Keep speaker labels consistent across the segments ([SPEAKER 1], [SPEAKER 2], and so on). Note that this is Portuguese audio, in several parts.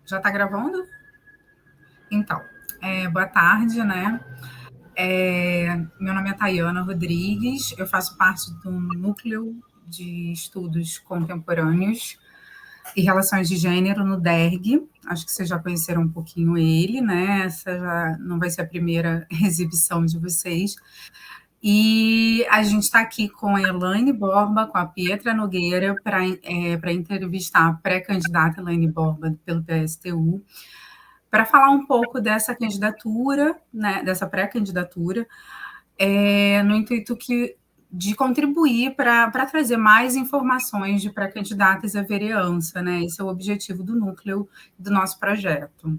[SPEAKER 1] Já está gravando? Então, boa tarde, né? Meu nome é Tayana Rodrigues, eu faço parte do Núcleo de Estudos Contemporâneos e Relações de Gênero no DERG. Acho que vocês já conheceram um pouquinho ele, né? Essa já não vai ser a primeira exibição de vocês. E a gente está aqui com a Elaine Borba, com a Pietra Nogueira, para entrevistar a pré-candidata Elaine Borba pelo PSTU, para falar um pouco dessa candidatura, né, dessa pré-candidatura, no intuito de contribuir para trazer mais informações de pré-candidatas à vereança, né? Esse é o objetivo do núcleo do nosso projeto.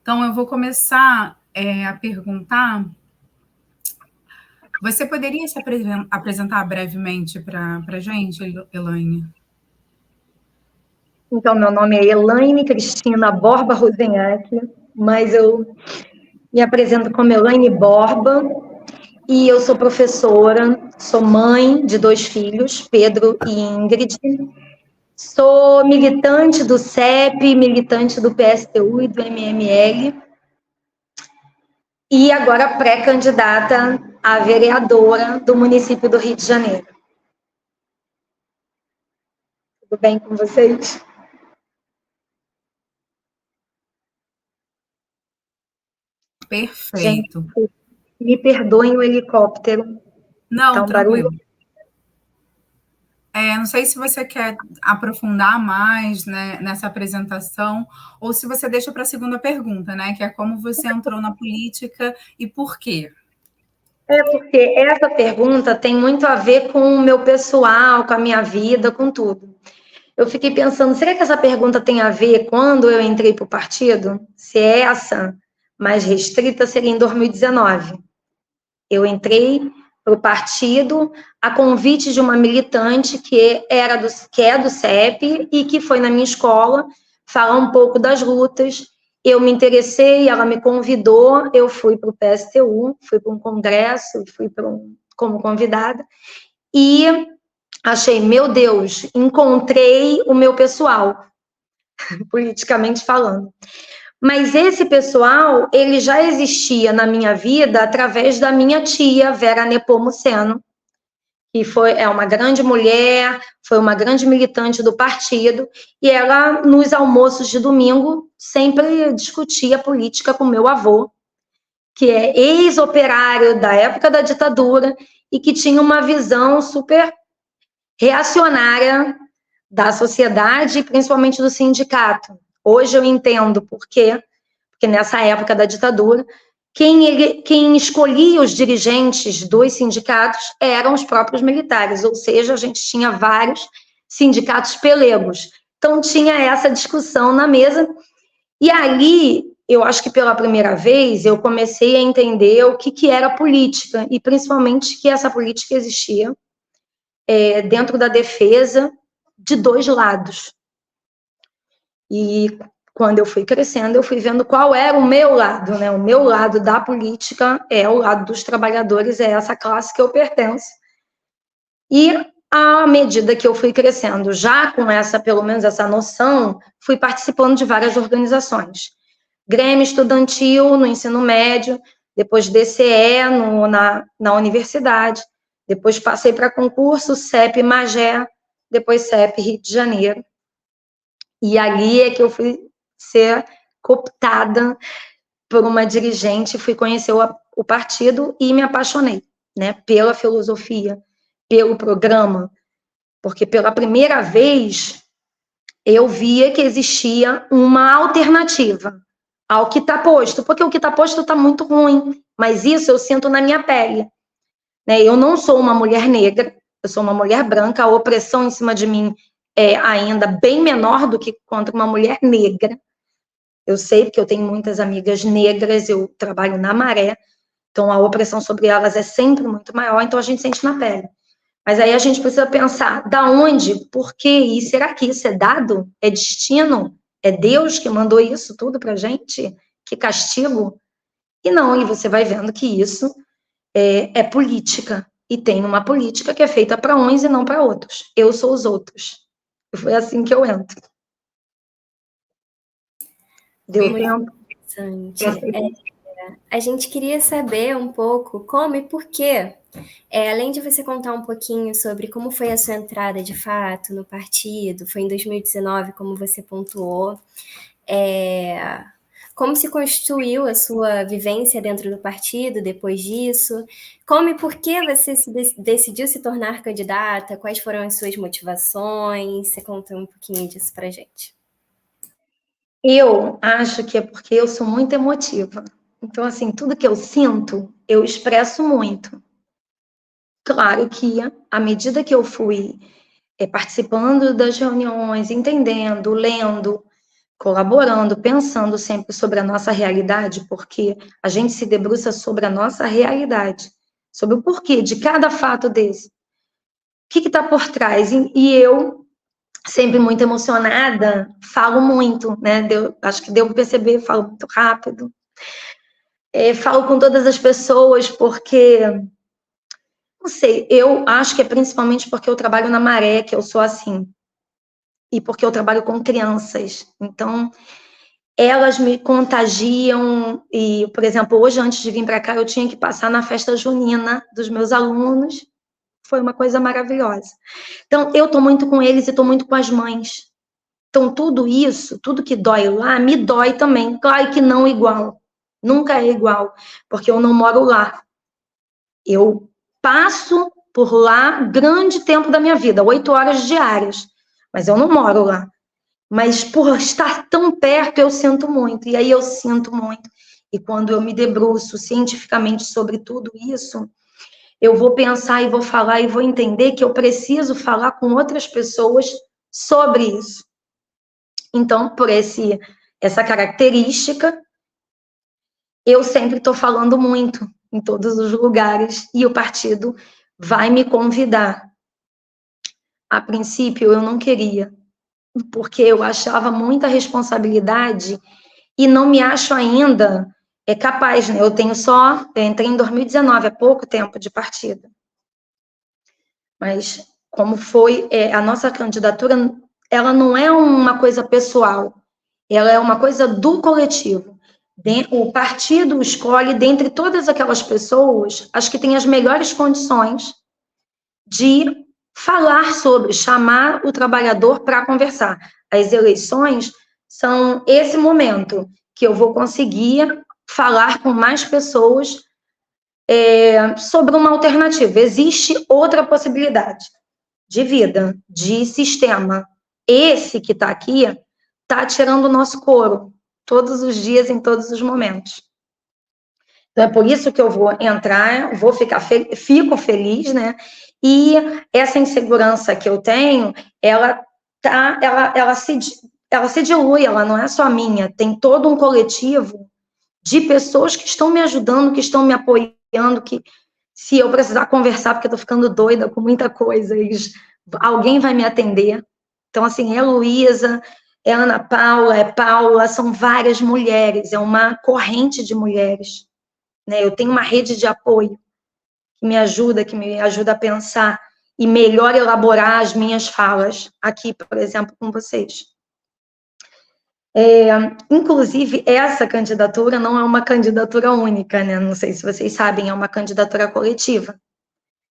[SPEAKER 1] Então, eu vou começar a perguntar. Você poderia se apresentar brevemente para a gente, Elaine?
[SPEAKER 2] Então, meu nome é Elaine Cristina Borba Rosenhack, mas eu me apresento como Elaine Borba, e eu sou professora, sou mãe de 2 filhos, Pedro e Ingrid, sou militante do CEP, militante do PSTU e do MML, e agora pré-candidata a vereadora do município do Rio de Janeiro. Tudo bem com vocês?
[SPEAKER 1] Perfeito.
[SPEAKER 2] Gente, me perdoem o helicóptero.
[SPEAKER 1] Não,
[SPEAKER 2] Tá um barulho.
[SPEAKER 1] Não sei se você quer aprofundar mais, né, nessa apresentação, ou se você deixa para a segunda pergunta, né, que é como você entrou na política e por quê?
[SPEAKER 2] Porque essa pergunta tem muito a ver com o meu pessoal, com a minha vida, com tudo. Eu fiquei pensando, será que essa pergunta tem a ver quando eu entrei para o partido? Se é essa mais restrita, seria em 2019. Eu entrei para o partido a convite de uma militante que é do CEP e que foi na minha escola falar um pouco das lutas. Eu me interessei, ela me convidou, eu fui para o PSTU, fui para um congresso, como convidada, e achei, meu Deus, encontrei o meu pessoal, politicamente falando. Mas esse pessoal, ele já existia na minha vida através da minha tia, Vera Nepomuceno, que é uma grande mulher, foi uma grande militante do partido, e ela, nos almoços de domingo, sempre discutia política com meu avô, que é ex-operário da época da ditadura e que tinha uma visão super reacionária da sociedade, principalmente do sindicato. Hoje eu entendo por quê, porque nessa época da ditadura, quem escolhia os dirigentes dos sindicatos eram os próprios militares, ou seja, a gente tinha vários sindicatos pelegos. Então tinha essa discussão na mesa, e ali, eu acho que pela primeira vez, eu comecei a entender o que era política, e principalmente que essa política existia dentro da defesa de 2 lados. E quando eu fui crescendo, eu fui vendo qual era o meu lado, né? O meu lado da política é o lado dos trabalhadores, é essa classe que eu pertenço. E à medida que eu fui crescendo, já com pelo menos essa noção, fui participando de várias organizações. Grêmio estudantil no ensino médio, depois DCE na universidade, depois passei para concurso, CEP Magé, depois CEP Rio de Janeiro. E ali é que eu fui ser cooptada por uma dirigente, fui conhecer o partido e me apaixonei, né, pela filosofia, pelo programa, porque pela primeira vez eu via que existia uma alternativa ao que está posto, porque o que está posto está muito ruim, mas isso eu sinto na minha pele, né? Eu não sou uma mulher negra, eu sou uma mulher branca, a opressão em cima de mim é ainda bem menor do que contra uma mulher negra. Eu sei, porque eu tenho muitas amigas negras, eu trabalho na Maré, então a opressão sobre elas é sempre muito maior, então a gente sente na pele. Mas aí a gente precisa pensar, da onde, por quê, e será que isso é dado? É destino? É Deus que mandou isso tudo pra gente? Que castigo? E não, e você vai vendo que isso é política, e tem uma política que é feita para uns e não para outros. Eu sou os outros. Foi assim que eu entro. Deu
[SPEAKER 3] Muito
[SPEAKER 2] tempo?
[SPEAKER 3] interessante. A gente queria saber um pouco como e por quê. Além de você contar um pouquinho sobre como foi a sua entrada de fato no partido, foi em 2019, como você pontuou, como se constituiu a sua vivência dentro do partido depois disso, como e por que você decidiu se tornar candidata, quais foram as suas motivações, você conta um pouquinho disso pra gente.
[SPEAKER 2] Eu acho que é porque eu sou muito emotiva. Então, assim, tudo que eu sinto, eu expresso muito. Claro que, à medida que eu fui participando das reuniões, entendendo, lendo, colaborando, pensando sempre sobre a nossa realidade, porque a gente se debruça sobre a nossa realidade, sobre o porquê de cada fato desse. O que está por trás? E eu, sempre muito emocionada, falo muito, né? Acho que deu para perceber, falo muito rápido. Falo com todas as pessoas, porque, não sei, eu acho que é principalmente porque eu trabalho na Maré, que eu sou assim, e porque eu trabalho com crianças. Então, elas me contagiam, e, por exemplo, hoje, antes de vir para cá, eu tinha que passar na festa junina dos meus alunos, foi uma coisa maravilhosa. Então, eu estou muito com eles e estou muito com as mães. Então, tudo isso, tudo que dói lá, me dói também. Claro que não igual, nunca é igual, porque eu não moro lá. Eu passo por lá grande tempo da minha vida, 8 horas diárias, mas eu não moro lá. Mas por estar tão perto, eu sinto muito, e aí eu sinto muito. E quando eu me debruço cientificamente sobre tudo isso, eu vou pensar e vou falar e vou entender que eu preciso falar com outras pessoas sobre isso. Então, por essa característica, eu sempre estou falando muito em todos os lugares e o partido vai me convidar. A princípio, eu não queria, porque eu achava muita responsabilidade e não me acho ainda capaz, né? Eu entrei em 2019, há pouco tempo de partido. Mas como foi a nossa candidatura, ela não é uma coisa pessoal, ela é uma coisa do coletivo. O partido escolhe, dentre todas aquelas pessoas, as que têm as melhores condições de falar sobre, chamar o trabalhador para conversar. As eleições são esse momento que eu vou conseguir falar com mais pessoas sobre uma alternativa. Existe outra possibilidade de vida, de sistema. Esse que está aqui está tirando o nosso couro todos os dias, em todos os momentos. Então, é por isso que eu vou entrar, fico feliz, né? E essa insegurança que eu tenho, ela se dilui, ela não é só minha, tem todo um coletivo de pessoas que estão me ajudando, que estão me apoiando, que se eu precisar conversar, porque eu tô ficando doida com muita coisa, alguém vai me atender. Então, assim, é Luísa, é Ana Paula, é Paula, são várias mulheres, é uma corrente de mulheres, né? Eu tenho uma rede de apoio que me ajuda a pensar e melhor elaborar as minhas falas aqui, por exemplo, com vocês. Inclusive, essa candidatura não é uma candidatura única, né? Não sei se vocês sabem, é uma candidatura coletiva.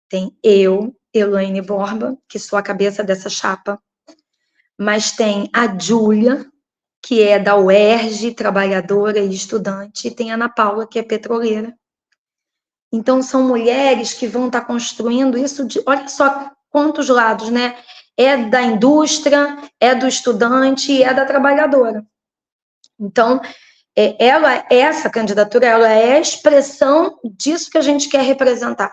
[SPEAKER 2] Tem eu, Elaine Borba, que sou a cabeça dessa chapa, mas tem a Júlia, que é da UERJ, trabalhadora e estudante, e tem a Ana Paula, que é petroleira. Então, são mulheres que vão estar construindo isso olha só quantos lados, né? É da indústria, é do estudante e é da trabalhadora. Então, essa candidatura, ela é a expressão disso que a gente quer representar,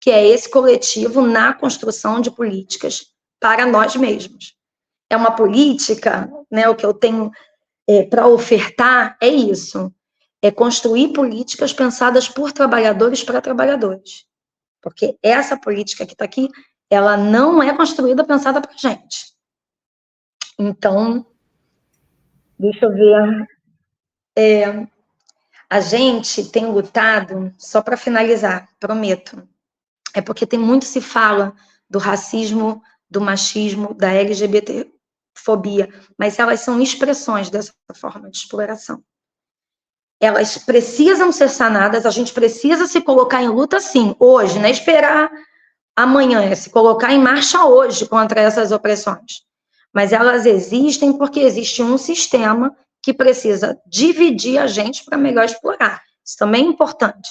[SPEAKER 2] que é esse coletivo na construção de políticas para nós mesmos. É uma política, né, o que eu tenho para ofertar é isso, é construir políticas pensadas por trabalhadores para trabalhadores. Porque essa política que está aqui, ela não é construída pensada para a gente. Então, deixa eu ver. A gente tem lutado, só para finalizar, prometo, é porque tem muito se fala do racismo, do machismo, da LGBT, fobia, mas elas são expressões dessa forma de exploração. Elas precisam ser sanadas, a gente precisa se colocar em luta, sim, hoje, não é esperar amanhã, é se colocar em marcha hoje contra essas opressões. Mas elas existem porque existe um sistema que precisa dividir a gente para melhor explorar. Isso também é importante.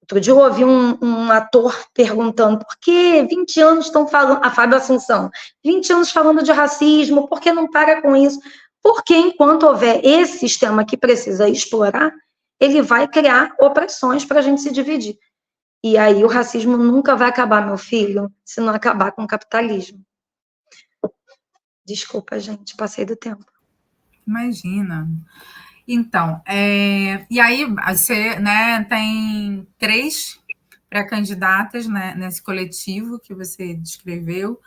[SPEAKER 2] Outro dia eu ouvi um ator perguntando por que 20 anos estão falando, a Fábio Assunção, 20 anos falando de racismo, por que não para com isso? Porque enquanto houver esse sistema que precisa explorar, ele vai criar opressões para a gente se dividir. E aí o racismo nunca vai acabar, meu filho, se não acabar com o capitalismo. Desculpa, gente, passei do tempo.
[SPEAKER 1] Imagina. Então, e aí você, né, tem 3 pré-candidatas, né, nesse coletivo que você descreveu,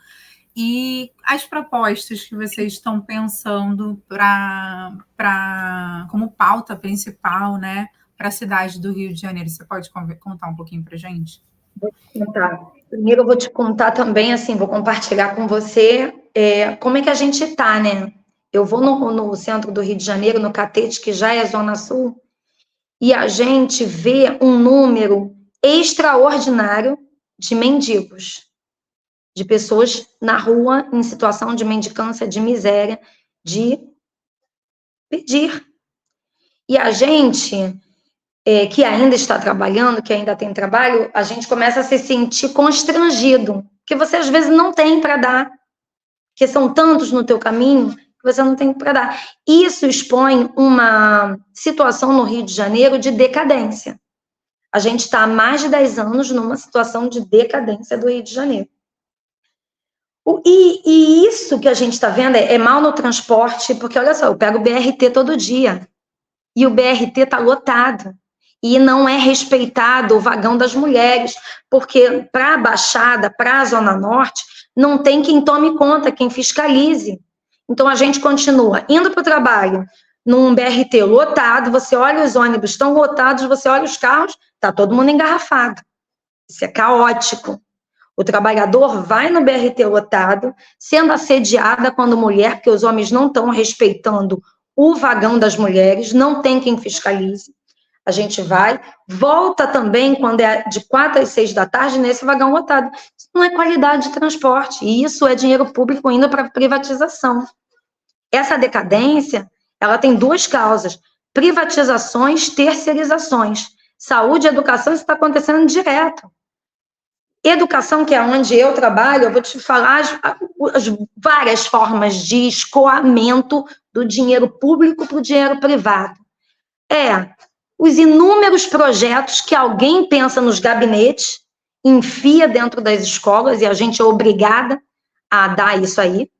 [SPEAKER 1] e as propostas que vocês estão pensando como pauta principal, né, para a cidade do Rio de Janeiro. Você pode contar um pouquinho para a gente?
[SPEAKER 2] Vou te contar. Primeiro eu vou te contar também, assim, vou compartilhar com você como é que a gente está, né? Eu vou no centro do Rio de Janeiro, no Catete, que já é Zona Sul, e a gente vê um número extraordinário de mendigos, de pessoas na rua em situação de mendicância, de miséria, de pedir. E a gente, que ainda está trabalhando, que ainda tem trabalho, a gente começa a se sentir constrangido, que você às vezes não tem para dar, porque são tantos no teu caminho que você não tem para dar. Isso expõe uma situação no Rio de Janeiro de decadência. A gente está há mais de 10 anos numa situação de decadência do Rio de Janeiro. E isso que a gente está vendo é mal no transporte, porque olha só, eu pego o BRT todo dia, e o BRT está lotado, e não é respeitado o vagão das mulheres, porque para a Baixada, para a Zona Norte, não tem quem tome conta, quem fiscalize. Então, a gente continua indo para o trabalho num BRT lotado, você olha os ônibus estão lotados, você olha os carros, está todo mundo engarrafado. Isso é caótico. O trabalhador vai no BRT lotado, sendo assediada quando mulher, porque os homens não estão respeitando o vagão das mulheres, não tem quem fiscalize. A gente vai, volta também quando é de 4 às 6 da tarde nesse vagão lotado. Isso não é qualidade de transporte, e isso é dinheiro público indo para privatização. Essa decadência, ela tem 2 causas: privatizações, terceirizações. Saúde e educação, isso está acontecendo direto. Educação, que é onde eu trabalho, eu vou te falar as várias formas de escoamento do dinheiro público para o dinheiro privado. Os inúmeros projetos que alguém pensa nos gabinetes, enfia dentro das escolas, e a gente é obrigada a dar isso aí,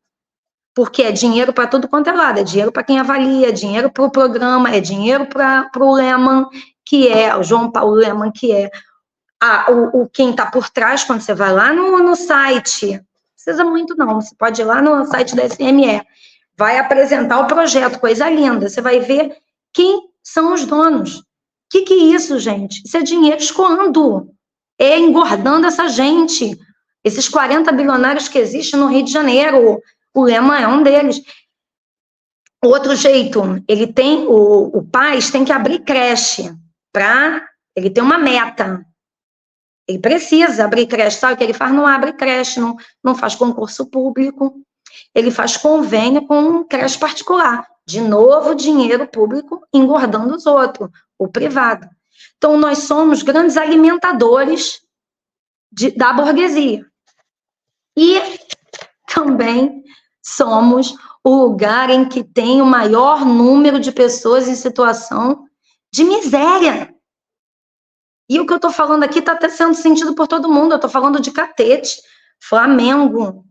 [SPEAKER 2] porque é dinheiro para tudo quanto é lado, é dinheiro para quem avalia, é dinheiro para o programa, é dinheiro para o Leman, que é o João Paulo Leman, que é quem está por trás. Quando você vai lá no site, não precisa muito não, você pode ir lá no site da SME, vai apresentar o projeto, coisa linda, você vai ver quem são os donos. O que é isso, gente? Isso é dinheiro escoando, é engordando essa gente, esses 40 bilionários que existem no Rio de Janeiro, o Lema é um deles. Outro jeito, ele tem, o Paz tem que abrir creche, ele tem uma meta. Ele precisa abrir creche, sabe o que ele faz? Não abre creche, não faz concurso público, ele faz convênio com creche particular. De novo, dinheiro público engordando os outros, o privado. Então, nós somos grandes alimentadores da burguesia. E também somos o lugar em que tem o maior número de pessoas em situação de miséria. E o que eu estou falando aqui está até sendo sentido por todo mundo. Eu estou falando de Catete, Flamengo,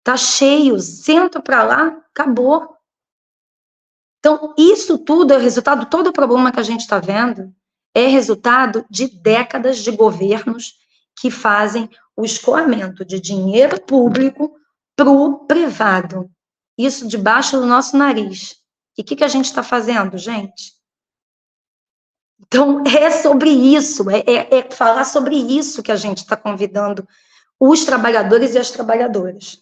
[SPEAKER 2] tá cheio, centro para lá, acabou. Então, isso tudo é resultado, todo o problema que a gente está vendo é resultado de décadas de governos que fazem o escoamento de dinheiro público para o privado. Isso debaixo do nosso nariz. E o que a gente está fazendo, gente? Então, é sobre isso, é falar sobre isso que a gente está convidando os trabalhadores e as trabalhadoras.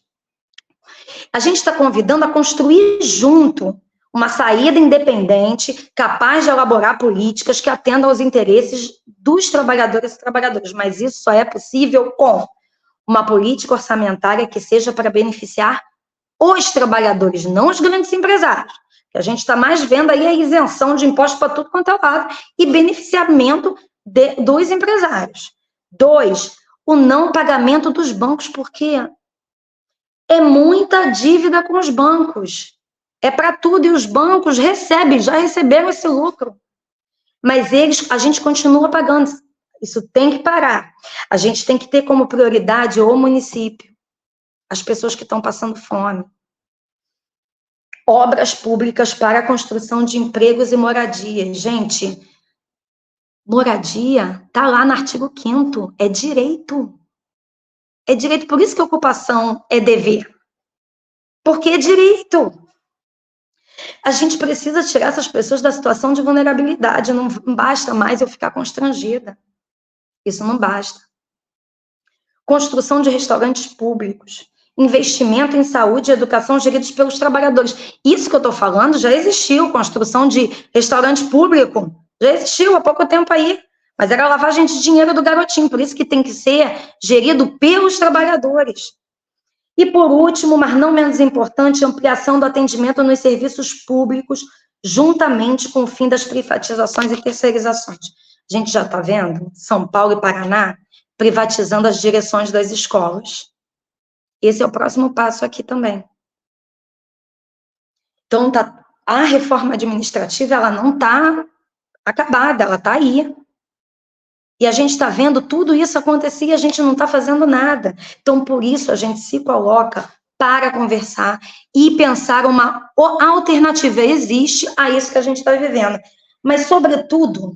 [SPEAKER 2] A gente está convidando a construir junto uma saída independente, capaz de elaborar políticas que atendam aos interesses dos trabalhadores e trabalhadoras, mas isso só é possível com uma política orçamentária que seja para beneficiar os trabalhadores, não os grandes empresários. A gente está mais vendo aí a isenção de impostos para tudo quanto é lado e beneficiamento dos empresários. 2, o não pagamento dos bancos, porque é muita dívida com os bancos. É para tudo, e os bancos já receberam esse lucro. Mas a gente continua pagando. Isso tem que parar. A gente tem que ter como prioridade o município, as pessoas que estão passando fome. Obras públicas para a construção de empregos e moradias. Gente, moradia está lá no artigo 5º, é direito. É direito, por isso que ocupação é dever. Porque é direito. A gente precisa tirar essas pessoas da situação de vulnerabilidade, não basta mais eu ficar constrangida. Isso não basta. Construção de restaurantes públicos, investimento em saúde e educação geridos pelos trabalhadores. Isso que eu estou falando já existiu, construção de restaurante público, já existiu há pouco tempo aí, mas era lavagem de dinheiro do garotinho, por isso que tem que ser gerido pelos trabalhadores. E por último, mas não menos importante, ampliação do atendimento nos serviços públicos, juntamente com o fim das privatizações e terceirizações. A gente já está vendo São Paulo e Paraná privatizando as direções das escolas. Esse é o próximo passo aqui também. Então, a reforma administrativa, ela não está acabada, ela está aí. E a gente está vendo tudo isso acontecer e a gente não está fazendo nada. Então, por isso, a gente se coloca para conversar e pensar uma alternativa. Existe a isso que a gente está vivendo. Mas, sobretudo,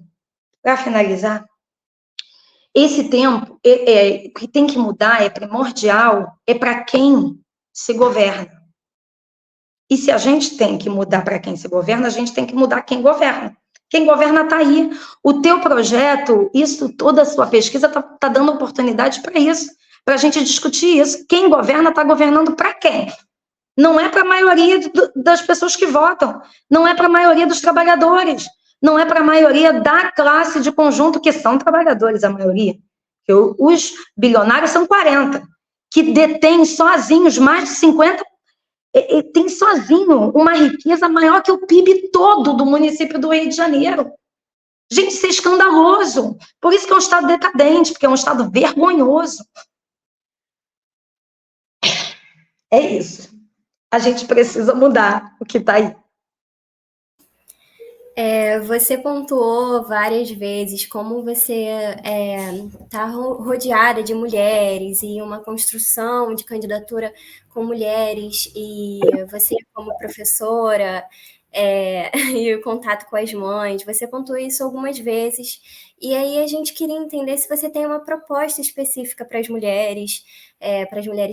[SPEAKER 2] para finalizar, esse tempo, o que tem que mudar, é primordial, é para quem se governa. E se a gente tem que mudar para quem se governa, a gente tem que mudar quem governa. Quem governa está aí. O teu projeto, toda a sua pesquisa está dando oportunidade para isso, para a gente discutir isso. Quem governa está governando para quem? Não é para a maioria das pessoas que votam, não é para a maioria dos trabalhadores, não é para a maioria da classe de conjunto, que são trabalhadores, a maioria. Os bilionários são 40, que detêm sozinhos mais de 50%, tem sozinho uma riqueza maior que o PIB todo do município do Rio de Janeiro. Gente, isso é escandaloso. Por isso que é um estado decadente, porque é um estado vergonhoso. É isso. A gente precisa mudar o que está aí.
[SPEAKER 3] Você pontuou várias vezes como você está rodeada de mulheres e uma construção de candidatura com mulheres, e você como professora e o contato com as mães, você pontuou isso algumas vezes, e aí a gente queria entender se você tem uma proposta específica para as mulheres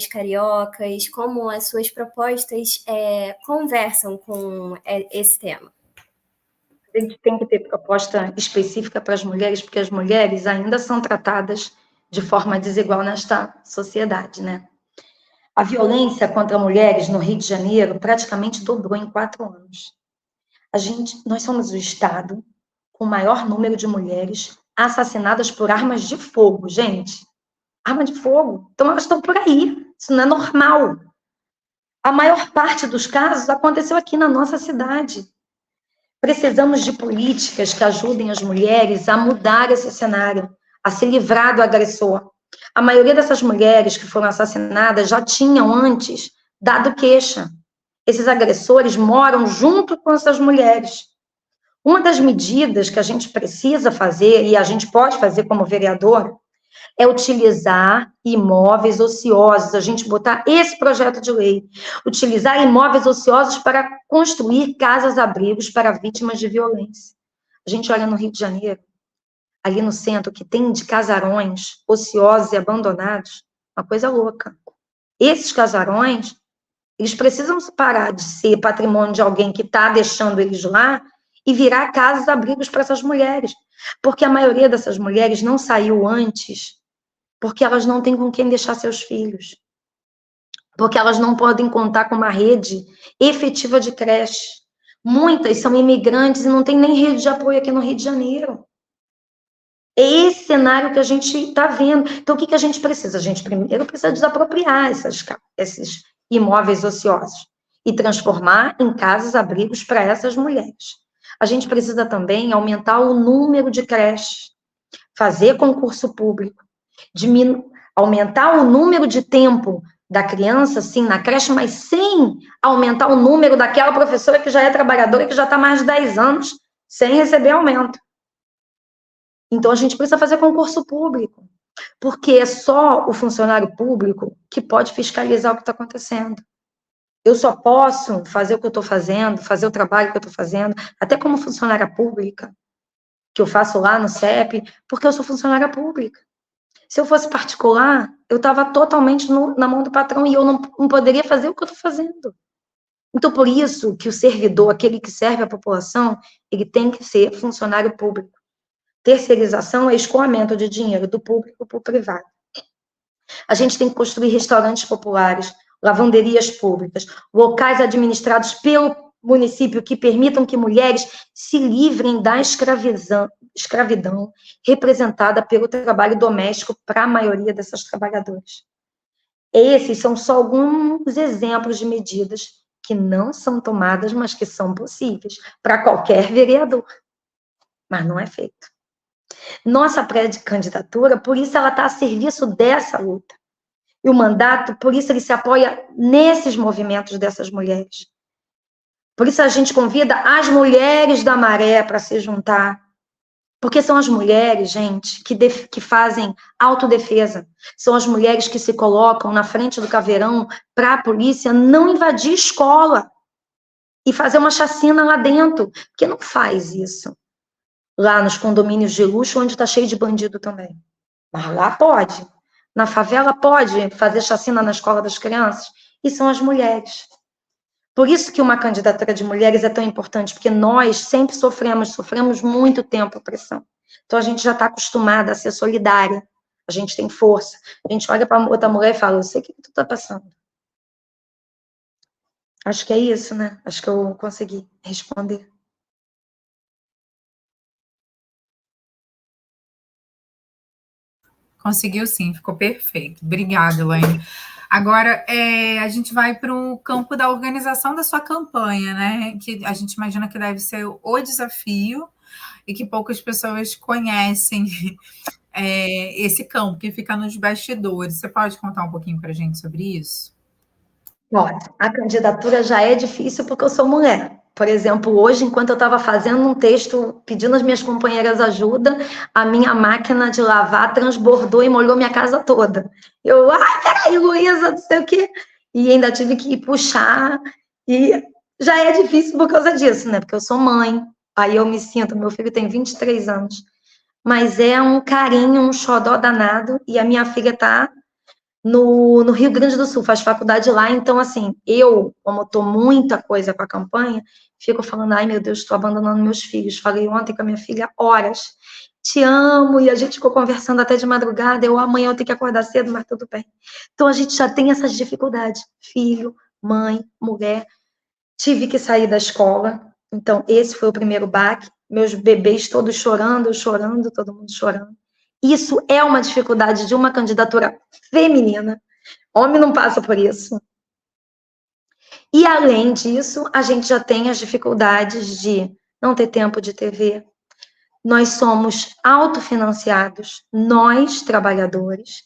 [SPEAKER 3] cariocas, como as suas propostas conversam com esse tema.
[SPEAKER 2] A gente tem que ter proposta específica para as mulheres, porque as mulheres ainda são tratadas de forma desigual nesta sociedade, né? A violência contra mulheres no Rio de Janeiro praticamente dobrou em 4 anos. Nós somos o estado com o maior número de mulheres assassinadas por armas de fogo, gente. Arma de fogo. Então, elas estão por aí. Isso não é normal. A maior parte dos casos aconteceu aqui na nossa cidade. Precisamos de políticas que ajudem as mulheres a mudar esse cenário, a se livrar do agressor. A maioria dessas mulheres que foram assassinadas já tinham antes dado queixa. Esses agressores moram junto com essas mulheres. Uma das medidas que a gente precisa fazer, e a gente pode fazer como vereador, é utilizar imóveis ociosos, a gente botar esse projeto de lei, utilizar imóveis ociosos para construir casas-abrigos para vítimas de violência. A gente olha no Rio de Janeiro, ali no centro, que tem de casarões ociosos e abandonados, uma coisa louca. Esses casarões, eles precisam parar de ser patrimônio de alguém que está deixando eles lá e virar casas-abrigos para essas mulheres, porque a maioria dessas mulheres não saiu antes porque elas não têm com quem deixar seus filhos. porque elas não podem contar com uma rede efetiva de creche. Muitas são imigrantes e não tem nem rede de apoio aqui no Rio de Janeiro. É esse cenário que a gente está vendo. Então, o que a gente precisa? A gente primeiro precisa desapropriar esses imóveis ociosos e transformar em casas-abrigos para essas mulheres. A gente precisa também aumentar o número de creches, fazer concurso público, aumentar o número de tempo da criança, sim, na creche, mas sem aumentar o número daquela professora que já é trabalhadora, que já está mais de 10 anos sem receber aumento. Então, a gente precisa fazer concurso público, porque é só o funcionário público que pode fiscalizar o que está acontecendo. Eu só posso fazer o que eu estou fazendo, fazer o trabalho que eu estou fazendo, até como funcionária pública, que eu faço lá no CEP, porque eu sou funcionária pública. Se eu fosse particular, eu estava totalmente na mão do patrão e eu não poderia fazer o que eu estou fazendo. Então, por isso que o servidor, aquele que serve a população, ele tem que ser funcionário público. Terceirização é escoamento de dinheiro do público para o privado. A gente tem que construir restaurantes populares, lavanderias públicas, locais administrados pelo município que permitam que mulheres se livrem da escravidão representada pelo trabalho doméstico para a maioria dessas trabalhadoras. Esses são só alguns exemplos de medidas que não são tomadas, mas que são possíveis para qualquer vereador. Mas não é feito. Nossa pré-candidatura, por isso ela está a serviço dessa luta. E o mandato, por isso ele se apoia nesses movimentos dessas mulheres. Por isso a gente convida as mulheres da Maré para se juntar. Porque são as mulheres, gente, que fazem autodefesa. São as mulheres que se colocam na frente do caveirão para a polícia não invadir escola e fazer uma chacina lá dentro. Porque não faz isso lá nos condomínios de luxo, onde está cheio de bandido também. Mas lá pode. Na favela pode fazer chacina na escola das crianças. E são as mulheres. Por isso que uma candidatura de mulheres é tão importante, porque nós sempre sofremos muito tempo a pressão. Então, a gente já está acostumada a ser solidária. A gente tem força. A gente olha para outra mulher e fala, eu sei o que tu está passando. Acho que é isso, né? Acho que eu consegui responder.
[SPEAKER 1] Conseguiu sim, ficou perfeito. Obrigada, Elaine. Agora, a gente vai para o campo da organização da sua campanha, né? Que a gente imagina que deve ser o desafio e que poucas pessoas conhecem esse campo que fica nos bastidores. Você pode contar um pouquinho para a gente sobre isso?
[SPEAKER 2] Olha, a candidatura já é difícil porque eu sou mulher. Por exemplo, hoje, enquanto eu estava fazendo um texto, pedindo às minhas companheiras ajuda, a minha máquina de lavar transbordou e molhou minha casa toda. Eu, peraí, Luísa, não sei o quê. E ainda tive que puxar. E já é difícil por causa disso, né? Porque eu sou mãe. Aí eu me sinto, meu filho tem 23 anos. Mas é um carinho, um xodó danado. E a minha filha está no Rio Grande do Sul, faz faculdade lá, então, assim, eu, como estou muita coisa com a campanha, fico falando, ai, meu Deus, estou abandonando meus filhos. Falei ontem com a minha filha, horas, te amo, e a gente ficou conversando até de madrugada, amanhã eu tenho que acordar cedo, mas tudo bem. Então, a gente já tem essas dificuldades, filho, mãe, mulher, tive que sair da escola, então, esse foi o primeiro baque, meus bebês todos chorando, todo mundo chorando. Isso é uma dificuldade de uma candidatura feminina. Homem não passa por isso. E, além disso, a gente já tem as dificuldades de não ter tempo de TV. Nós somos autofinanciados, nós, trabalhadores,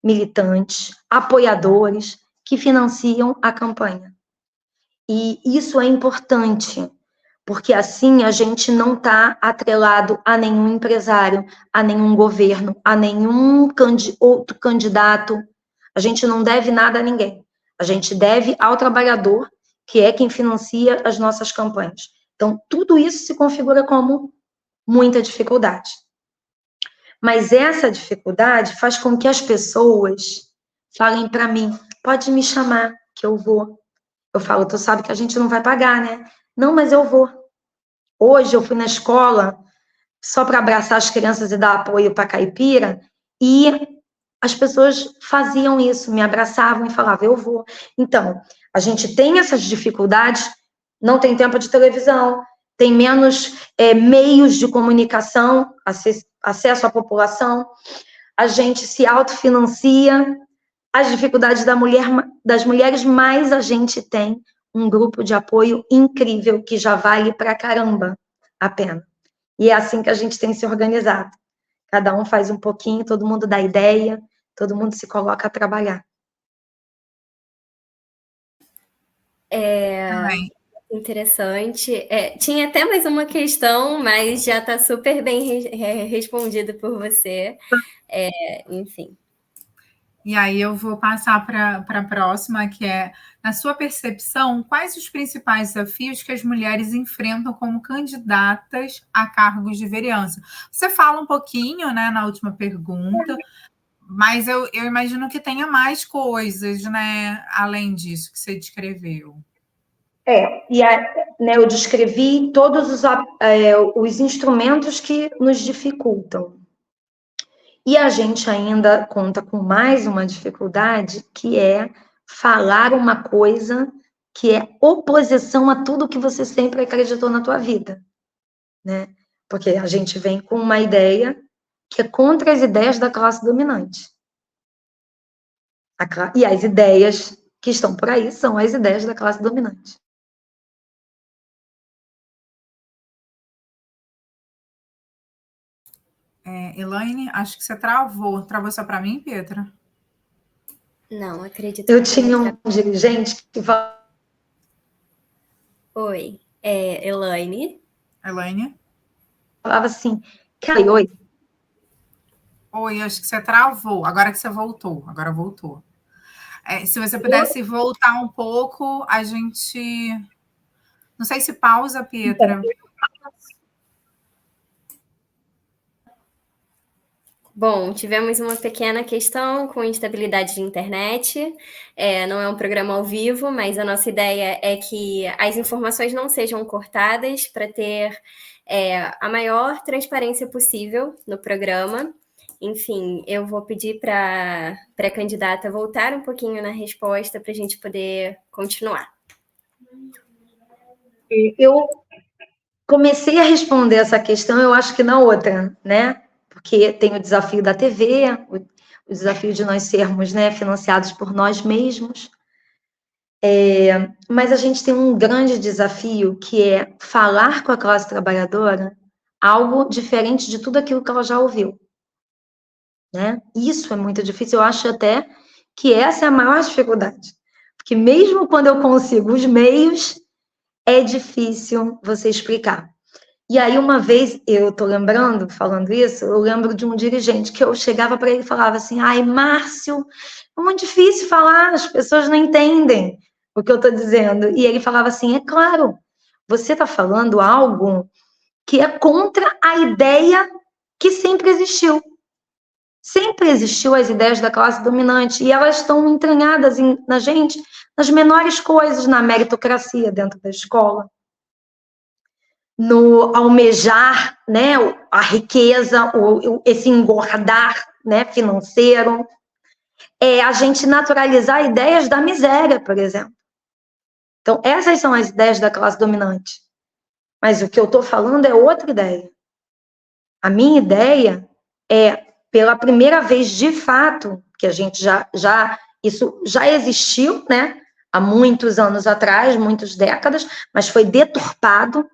[SPEAKER 2] militantes, apoiadores, que financiam a campanha. E isso é importante, porque assim a gente não está atrelado a nenhum empresário, a nenhum governo, a nenhum outro candidato. A gente não deve nada a ninguém. A gente deve ao trabalhador, que é quem financia as nossas campanhas. Então, tudo isso se configura como muita dificuldade. Mas essa dificuldade faz com que as pessoas falem para mim, pode me chamar, que eu vou. Eu falo, tu sabe que a gente não vai pagar, né? Não, mas eu vou. Hoje eu fui na escola só para abraçar as crianças e dar apoio para a caipira, e as pessoas faziam isso, me abraçavam e falavam, eu vou. Então, a gente tem essas dificuldades, não tem tempo de televisão, tem menos meios de comunicação, acesso à população, a gente se autofinancia, as dificuldades das mulheres, mas a gente tem um grupo de apoio incrível que já vale pra caramba a pena. E é assim que a gente tem se organizado. Cada um faz um pouquinho, todo mundo dá ideia, todo mundo se coloca a trabalhar.
[SPEAKER 3] Interessante. Tinha até mais uma questão, mas já está super bem respondida por você. Enfim.
[SPEAKER 1] E aí eu vou passar para a próxima, que é, na sua percepção, quais os principais desafios que as mulheres enfrentam como candidatas a cargos de vereança? Você fala um pouquinho, né, na última pergunta, mas eu imagino que tenha mais coisas, né, além disso que você descreveu.
[SPEAKER 2] Eu descrevi todos os instrumentos que nos dificultam. E a gente ainda conta com mais uma dificuldade, que é falar uma coisa que é oposição a tudo que você sempre acreditou na tua vida, né? Porque a gente vem com uma ideia que é contra as ideias da classe dominante. E as ideias que estão por aí são as ideias da classe dominante.
[SPEAKER 1] Elaine, acho que você travou. Travou só para mim, Pietra?
[SPEAKER 3] Não, acredito.
[SPEAKER 2] Eu tinha um dirigente que falava...
[SPEAKER 3] Oi, Elaine.
[SPEAKER 1] Elaine?
[SPEAKER 2] Falava assim, oi.
[SPEAKER 1] Oi, acho que você travou. Agora que você voltou. Agora voltou. Se você pudesse voltar um pouco, a gente... Não sei se pausa, Pietra.
[SPEAKER 3] Bom, tivemos uma pequena questão com instabilidade de internet. Não é um programa ao vivo, mas a nossa ideia é que as informações não sejam cortadas para ter a maior transparência possível no programa. Enfim, eu vou pedir para a candidata voltar um pouquinho na resposta para a gente poder continuar.
[SPEAKER 2] Eu comecei a responder essa questão, eu acho que na outra, né? Porque tem o desafio da TV, o desafio de nós sermos, né, financiados por nós mesmos. Mas a gente tem um grande desafio, que é falar com a classe trabalhadora algo diferente de tudo aquilo que ela já ouviu. Né? Isso é muito difícil, eu acho até que essa é a maior dificuldade. Porque mesmo quando eu consigo os meios, é difícil você explicar. E aí, uma vez, eu tô lembrando, falando isso, eu lembro de um dirigente que eu chegava para ele e falava assim, ai, Márcio, é muito difícil falar, as pessoas não entendem o que eu tô dizendo. E ele falava assim, é claro, você tá falando algo que é contra a ideia que sempre existiu. Sempre existiu as ideias da classe dominante, e elas estão entranhadas na gente, nas menores coisas, na meritocracia dentro da escola, no almejar, né, a riqueza, esse engordar, né, financeiro, a gente naturalizar ideias da miséria, por exemplo. Então, essas são as ideias da classe dominante. Mas o que eu estou falando é outra ideia. A minha ideia é, pela primeira vez, de fato, que a gente isso já existiu, né, há muitos anos atrás, muitas décadas, mas foi deturpado,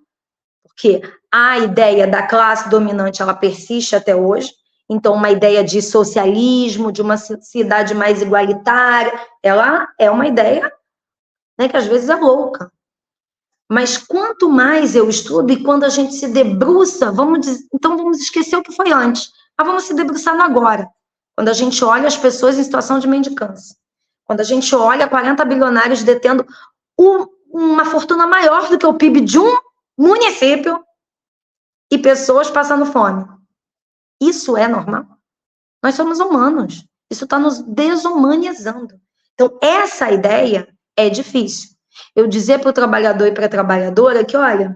[SPEAKER 2] porque a ideia da classe dominante, ela persiste até hoje. Então, uma ideia de socialismo, de uma sociedade mais igualitária, ela é uma ideia, né, que às vezes é louca. Mas quanto mais eu estudo, e quando a gente se debruça, então vamos esquecer o que foi antes. Vamos se debruçar no agora. Quando a gente olha as pessoas em situação de mendicância. Quando a gente olha 40 bilionários detendo uma fortuna maior do que o PIB de um município e pessoas passando fome. Isso é normal? Nós somos humanos. Isso está nos desumanizando. Então, essa ideia é difícil. Eu dizer para o trabalhador e para a trabalhadora que, olha,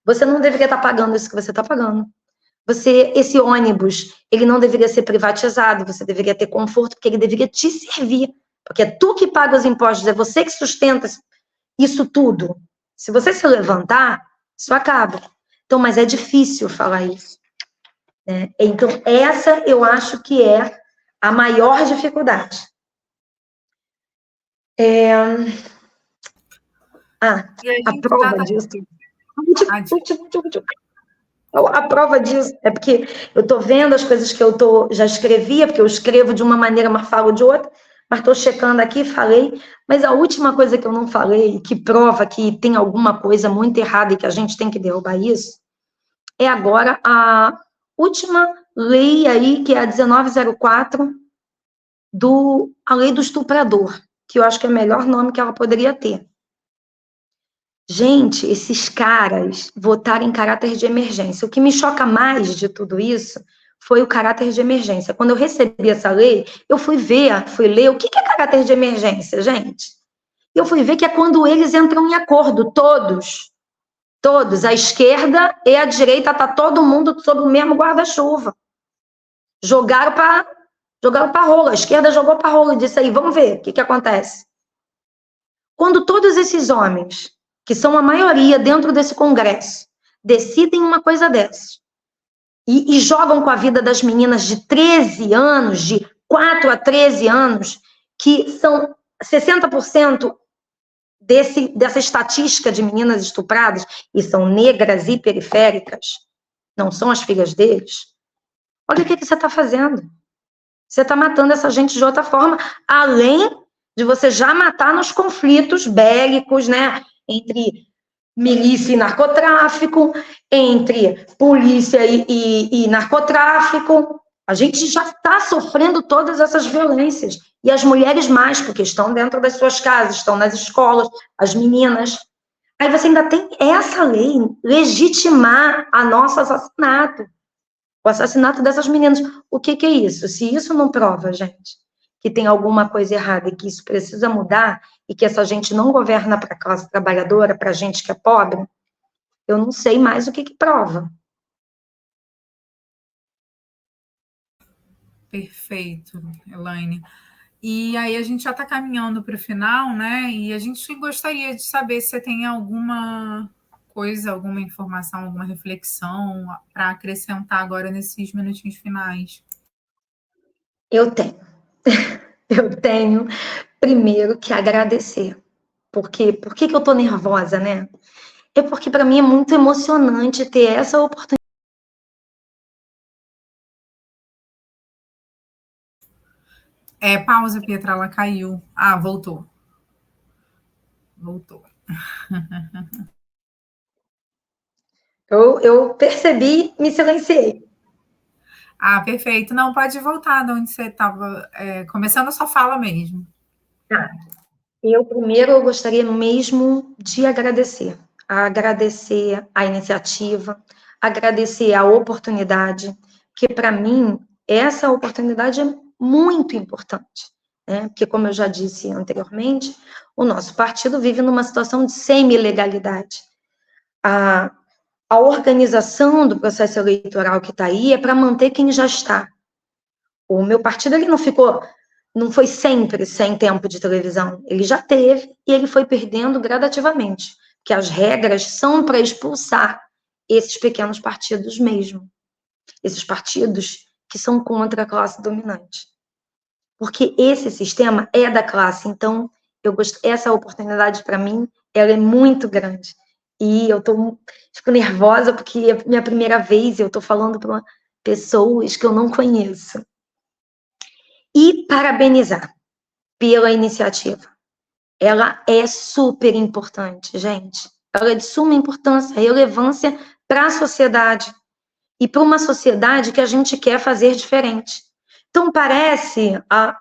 [SPEAKER 2] você não deveria estar pagando isso que você está pagando. Esse ônibus, ele não deveria ser privatizado, você deveria ter conforto, porque ele deveria te servir. Porque é tu que paga os impostos, é você que sustenta isso tudo. Se você se levantar, isso acaba. Então, mas é difícil falar isso, né? Então, essa eu acho que é a maior dificuldade. A prova disso... A prova disso é porque eu estou vendo as coisas que eu já escrevia, porque eu escrevo de uma maneira, mas falo de outra, mas estou checando aqui, falei, mas a última coisa que eu não falei, que prova que tem alguma coisa muito errada e que a gente tem que derrubar isso, é agora a última lei aí, que é a 1904, a lei do estuprador, que eu acho que é o melhor nome que ela poderia ter. Gente, esses caras votaram em caráter de emergência. O que me choca mais de tudo isso foi o caráter de emergência. Quando eu recebi essa lei, eu fui ler o que é caráter de emergência, gente. Eu fui ver que é quando eles entram em acordo, todos, a esquerda e a direita, tá todo mundo sob o mesmo guarda-chuva. Jogaram para rola, a esquerda jogou para rola e disse aí, vamos ver o que acontece. Quando todos esses homens, que são a maioria dentro desse Congresso, decidem uma coisa dessa, e jogam com a vida das meninas de 13 anos, de 4 a 13 anos, que são 60% dessa estatística de meninas estupradas, e são negras e periféricas, não são as filhas deles, olha o que você está fazendo. Você está matando essa gente de outra forma, além de você já matar nos conflitos bélicos, né, entre milícia e narcotráfico, entre polícia e narcotráfico. A gente já está sofrendo todas essas violências. E as mulheres mais, porque estão dentro das suas casas, estão nas escolas, as meninas. Aí você ainda tem essa lei, legitimar a nosso assassinato. O assassinato dessas meninas. O que é isso? Se isso não prova, gente, que tem alguma coisa errada e que isso precisa mudar e que essa gente não governa para a classe trabalhadora, para a gente que é pobre, eu não sei mais o que prova.
[SPEAKER 1] Perfeito, Elaine. E aí a gente já está caminhando para o final, né? E a gente gostaria de saber se você tem alguma coisa, alguma informação, alguma reflexão para acrescentar agora nesses minutinhos finais.
[SPEAKER 2] Eu tenho. Eu tenho, primeiro, que agradecer. Por que eu estou nervosa, né? É porque, para mim, é muito emocionante ter essa oportunidade.
[SPEAKER 1] Pausa, Pietra, ela caiu. Ah, voltou. Voltou.
[SPEAKER 2] Eu percebi, me silenciei.
[SPEAKER 1] Ah, perfeito. Não, pode voltar de onde você estava, começando a sua fala mesmo.
[SPEAKER 2] Tá. Eu gostaria mesmo de agradecer a iniciativa, agradecer a oportunidade, que para mim essa oportunidade é muito importante, né? Porque, como eu já disse anteriormente, o nosso partido vive numa situação de semi-legalidade. A organização do processo eleitoral que está aí é para manter quem já está. O meu partido ele não foi sempre sem tempo de televisão. Ele já teve e ele foi perdendo gradativamente, porque as regras são para expulsar esses pequenos partidos mesmo. Esses partidos que são contra a classe dominante. Porque esse sistema é da classe, então essa oportunidade para mim, ela é muito grande. E eu fico nervosa porque é minha primeira vez e eu estou falando para pessoas que eu não conheço. E parabenizar pela iniciativa. Ela é super importante, gente. Ela é de suma importância, relevância para a sociedade. E para uma sociedade que a gente quer fazer diferente. Então,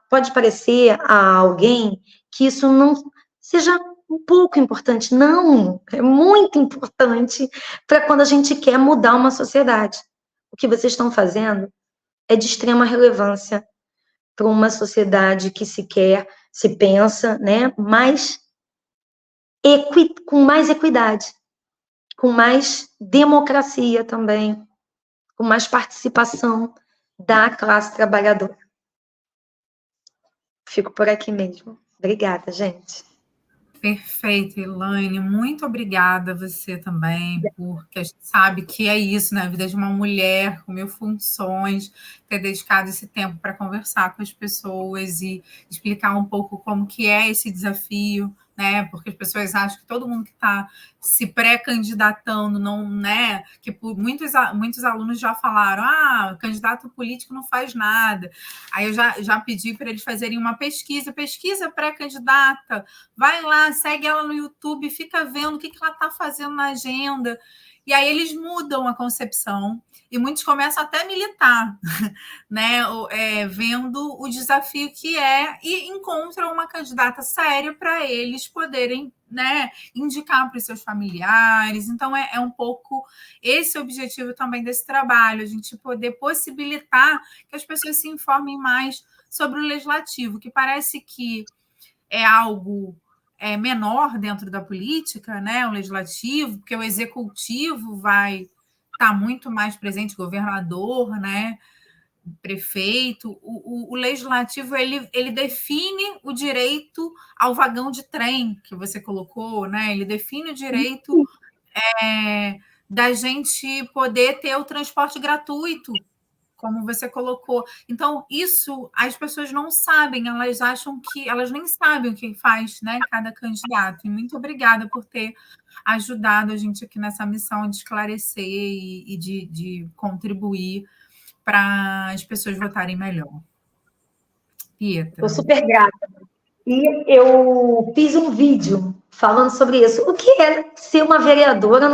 [SPEAKER 2] pode parecer a alguém que isso não seja um pouco importante. Não, é muito importante para quando a gente quer mudar uma sociedade. O que vocês estão fazendo é de extrema relevância para uma sociedade que se pensa, né, com mais equidade, com mais democracia também, com mais participação da classe trabalhadora. Fico por aqui mesmo. Obrigada, gente.
[SPEAKER 1] Perfeito, Elaine. Muito obrigada a você também, porque a gente sabe que é isso, na vida de uma mulher com 1000 funções, ter dedicado esse tempo para conversar com as pessoas e explicar um pouco como que é esse desafio, né? Porque as pessoas acham que todo mundo que está se pré-candidatando, não, né? Que muitos alunos já falaram, candidato político não faz nada. Aí eu já pedi para eles fazerem uma pesquisa pré-candidata, vai lá, segue ela no YouTube, fica vendo o que ela está fazendo na agenda. E aí eles mudam a concepção e muitos começam até a militar, né? Vendo o desafio que é e encontram uma candidata séria para eles poderem, né, indicar para os seus familiares. Então, é um pouco esse o objetivo também desse trabalho, a gente poder possibilitar que as pessoas se informem mais sobre o legislativo, que parece que é algo menor dentro da política, né, o legislativo, porque o executivo vai estar muito mais presente, governador, né, prefeito. O legislativo ele define o direito ao vagão de trem que você colocou, né? Ele define o direito da gente poder ter o transporte gratuito, como você colocou. Então, isso as pessoas não sabem, elas acham que elas nem sabem o que faz, né, cada candidato. E muito obrigada por ter ajudado a gente aqui nessa missão de esclarecer e de contribuir para as pessoas votarem melhor. Pietra.
[SPEAKER 2] Estou super grata. E eu fiz um vídeo falando sobre isso. O que é ser uma vereadora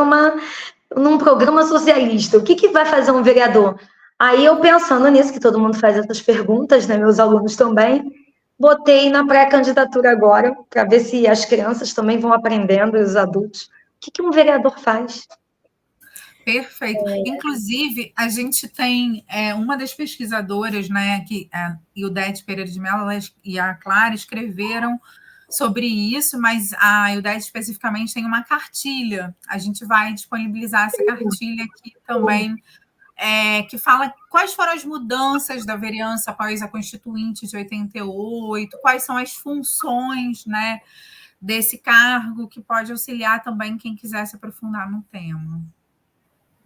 [SPEAKER 2] num programa socialista? O que vai fazer um vereador? Aí eu pensando nisso, que todo mundo faz essas perguntas, né, meus alunos também, botei na pré-candidatura agora, para ver se as crianças também vão aprendendo, e os adultos. O que um vereador faz?
[SPEAKER 1] Perfeito. Inclusive, a gente tem uma das pesquisadoras, né, que a Ildete Pereira de Mello e a Clara escreveram sobre isso, mas a Ildete especificamente tem uma cartilha. A gente vai disponibilizar essa cartilha aqui também, que fala quais foram as mudanças da vereança após a Constituinte de 88, quais são as funções, né, desse cargo, que pode auxiliar também quem quiser se aprofundar no tema.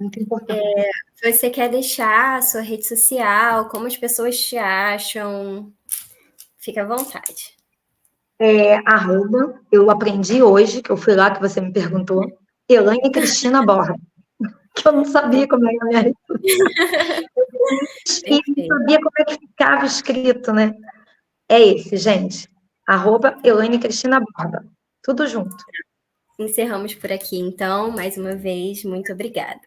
[SPEAKER 2] Muito importante.
[SPEAKER 3] Você quer deixar a sua rede social, como as pessoas te acham? Fica à vontade.
[SPEAKER 2] Eu aprendi hoje, que eu fui lá que você me perguntou, Elaine Cristina Borba, que eu não sabia como era a minha rede social. E não sabia como é que ficava escrito, né? É esse, gente. @Elaine Cristina Borba. Tudo junto.
[SPEAKER 3] Encerramos por aqui, então. Mais uma vez, muito obrigada.